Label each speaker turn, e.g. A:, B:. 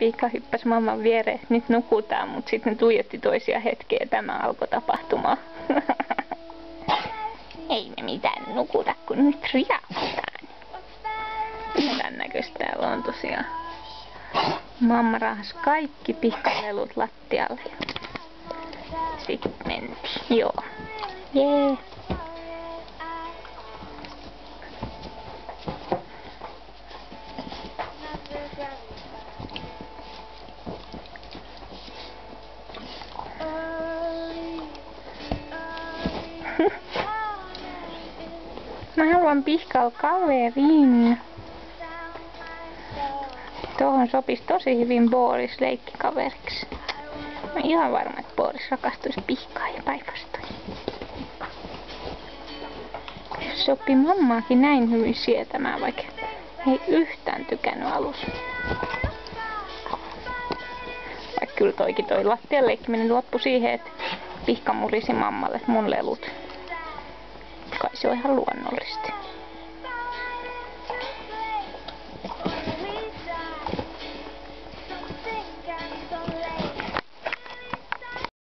A: Pihka hyppäsi mamman viereen, että nyt nukutaan, mutta sitten ne tuijotti toisia hetkeä ja tämä alkoi tapahtumaan. Ei me mitään nukuta, kun nyt riakutaan. Tämän näköistä täällä on tosiaan. Mamma rahasi kaikki Pihkan-lelut lattialle. Sitten mentiin. Joo. Jee. Mä haluan Pihkalla kaverin. Tuohon sopisi tosi hyvin Boris leikkikaveriksi. Mä ihan varma, että Boris rakastuisi Pihkaan ja päinvastoin. Jos sopii mammaakin näin hyvin sietämään, vaikka ei yhtään tykännyt alussa. Vaikka kyllä toi lattian leikkiminen loppui siihen, että Pihka murisi mammalle mun lelut. Kai se on ihan luonnollista.